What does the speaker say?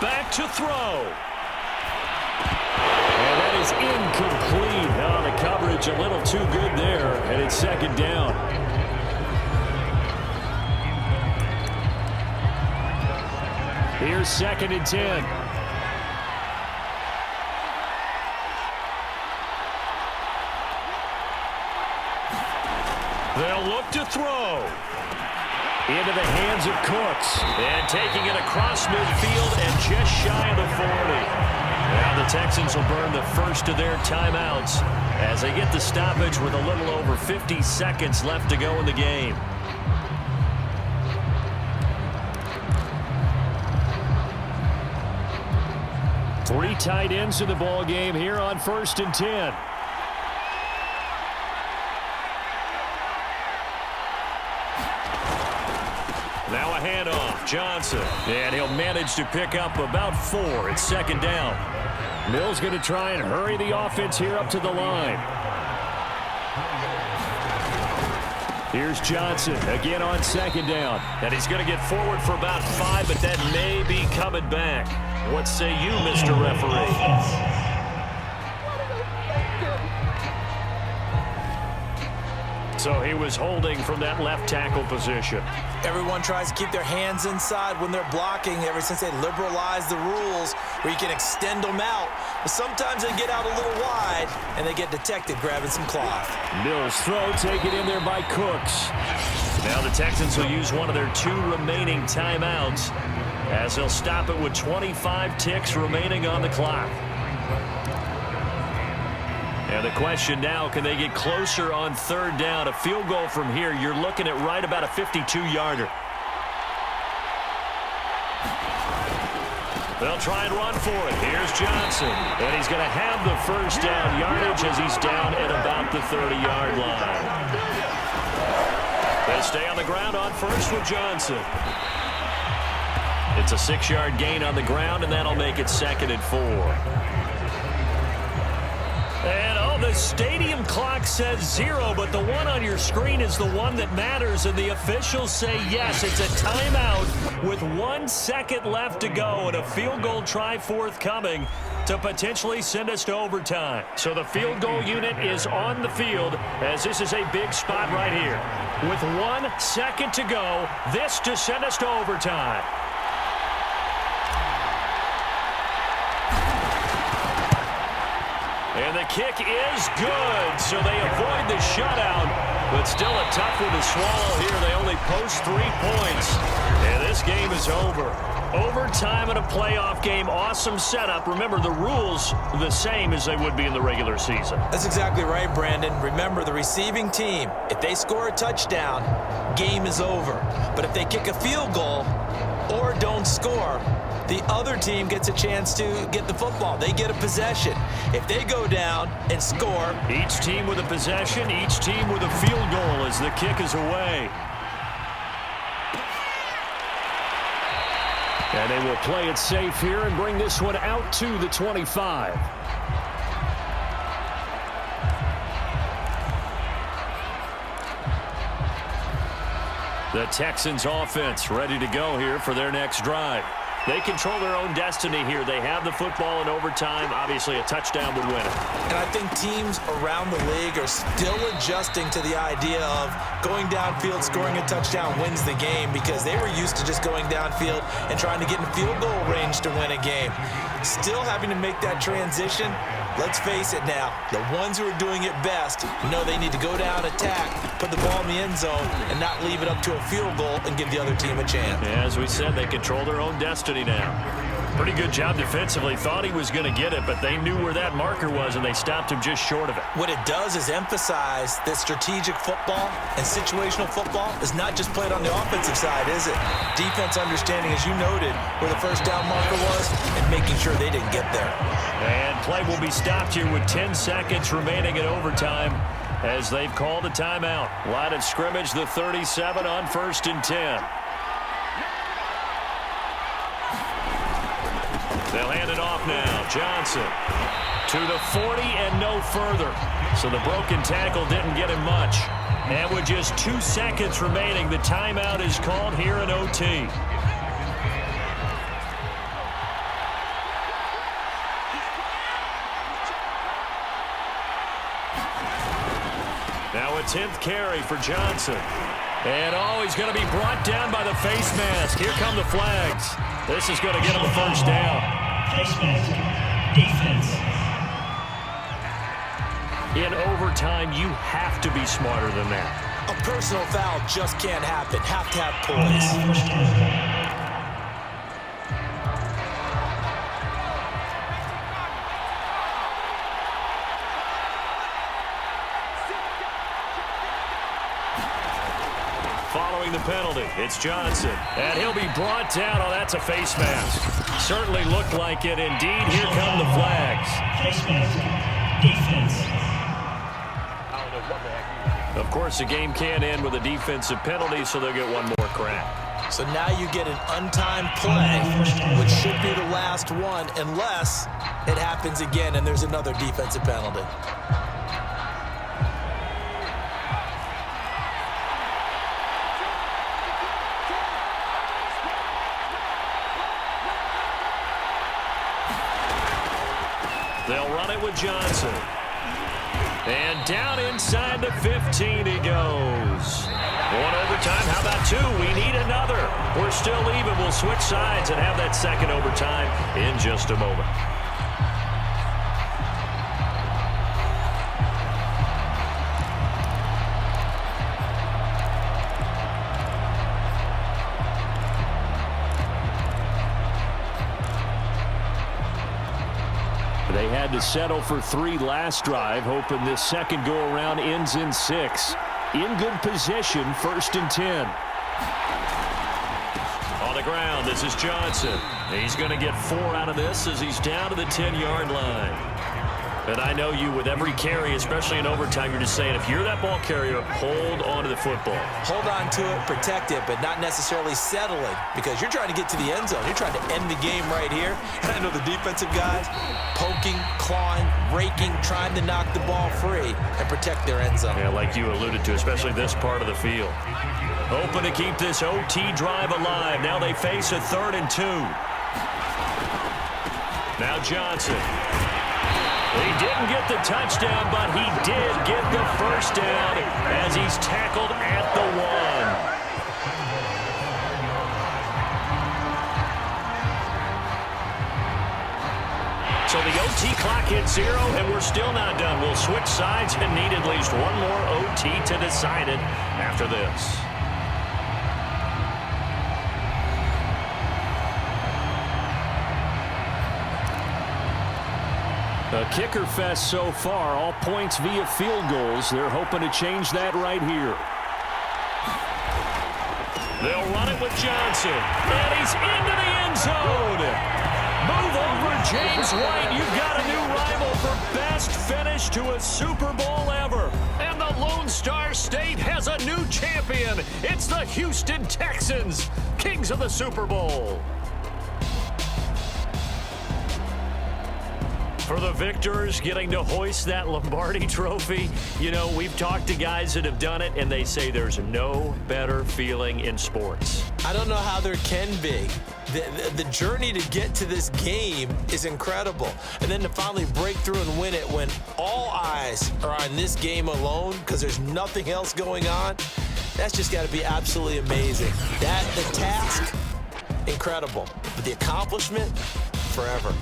back to throw. And that is incomplete. Now the coverage a little too good there, and it's second down. Here's 2nd and 10. They'll look to throw. Into the hands of Cooks. And taking it across midfield and just shy of the 40. Now the Texans will burn the first of their timeouts as they get the stoppage with a little over 50 seconds left to go in the game. Three tight ends in the ball game here on 1st and 10. Now a handoff. Johnson. And he'll manage to pick up about 4. It's 2nd down. Mills going to try and hurry the offense here up to the line. Here's Johnson again on 2nd down. And he's going to get forward for about 5, but that may be coming back. What say you, Mr. Referee? So he was holding from that left tackle position. Everyone tries to keep their hands inside when they're blocking ever since they liberalized the rules where you can extend them out. But sometimes they get out a little wide and they get detected grabbing some cloth. Mills throw taken in there by Cooks. Now the Texans will use one of their 2 remaining timeouts as they'll stop it with 25 ticks remaining on the clock. And the question now, can they get closer on 3rd down? A field goal from here, you're looking at right about a 52-yarder. They'll try and run for it. Here's Johnson. And he's going to have the 1st down yardage as he's down at about the 30-yard line. They stay on the ground on 1st with Johnson. It's a 6-yard gain on the ground, and that'll make it 2nd and 4. And the stadium clock says 0, but the one on your screen is the one that matters, and the officials say yes, it's a timeout with 1 second left to go and a field goal try forthcoming to potentially send us to overtime. So the field goal unit is on the field as this is a big spot right here. With 1 second to go, this to send us to overtime. And the kick is good, so they avoid the shutout, but still a tough one to swallow here. They only post 3 points, and this game is over. Overtime in a playoff game, awesome setup. Remember, the rules the same as they would be in the regular season. That's exactly right, Brandon. Remember, the receiving team, if they score a touchdown, game is over. But if they kick a field goal or don't score, the other team gets a chance to get the football. They get a possession. If they go down and score. Each team with a possession, each team with a field goal as the kick is away. And they will play it safe here and bring this one out to the 25. The Texans offense ready to go here for their next drive. They control their own destiny here. They have the football in overtime. Obviously, a touchdown would win it. And I think teams around the league are still adjusting to the idea of going downfield, scoring a touchdown wins the game because they were used to just going downfield and trying to get in field goal range to win a game. Still having to make that transition. Let's face it now, the ones who are doing it best know they need to go down, attack, put the ball in the end zone, and not leave it up to a field goal and give the other team a chance. Yeah, as we said, they control their own destiny now. Pretty good job defensively. Thought he was going to get it, but they knew where that marker was, and they stopped him just short of it. What it does is emphasize that strategic football and situational football is not just played on the offensive side, is it? Defense understanding, as you noted, where the 1st down marker was and making sure they didn't get there. And play will be stopped here with 10 seconds remaining in overtime as they've called a timeout. Line of scrimmage, the 37 on 1st and 10. They'll hand it off now. Johnson to the 40 and no further. So the broken tackle didn't get him much. And with just 2 seconds remaining, the timeout is called here in OT. Now a 10th carry for Johnson. And he's going to be brought down by the face mask. Here come the flags. This is going to get him a first down. Face mask. Defense. In overtime, you have to be smarter than that. A personal foul just can't happen. Have to have poise. First down. Following the penalty, it's Johnson. And he'll be brought down. Oh, that's a face mask. Certainly looked like it. Indeed, here come the flags. Face mask. Defense. Of course, the game can end with a defensive penalty, so they'll get one more crack. So now you get an untimed play, which should be the last one, unless it happens again and there's another defensive penalty. They'll run it with Johnson. And down inside the 15 he goes. One overtime. How about two? We need another. We're still even. We'll switch sides and have that second overtime in just a moment. They had to settle for 3 last drive, hoping this second go-around ends in 6. In good position, 1st and 10. On the ground, this is Johnson. He's going to get 4 out of this as he's down to the 10-yard line. And I know you, with every carry, especially in overtime, you're just saying, if you're that ball carrier, hold on to the football. Hold on to it, protect it, but not necessarily settling, because you're trying to get to the end zone. You're trying to end the game right here. And I know the defensive guys poking, clawing, raking, trying to knock the ball free and protect their end zone. Yeah, like you alluded to, especially this part of the field. Hoping to keep this OT drive alive. Now they face a 3rd and 2. Now Johnson. He didn't get the touchdown, but he did get the first down as he's tackled at the 1. So the OT clock hits 0, and we're still not done. We'll switch sides and need at least one more OT to decide it after this. A kicker fest so far, all points via field goals. They're hoping to change that right here. They'll run it with Johnson, and he's into the end zone. Move over, James White. You've got a new rival for best finish to a Super Bowl ever. And the Lone Star State has a new champion. It's the Houston Texans, kings of the Super Bowl. For the victors, getting to hoist that Lombardi trophy, you know, we've talked to guys that have done it, and they say there's no better feeling in sports. I don't know how there can be. The journey to get to this game is incredible. And then to finally break through and win it when all eyes are on this game alone because there's nothing else going on, that's just got to be absolutely amazing. The task, incredible. But the accomplishment, forever.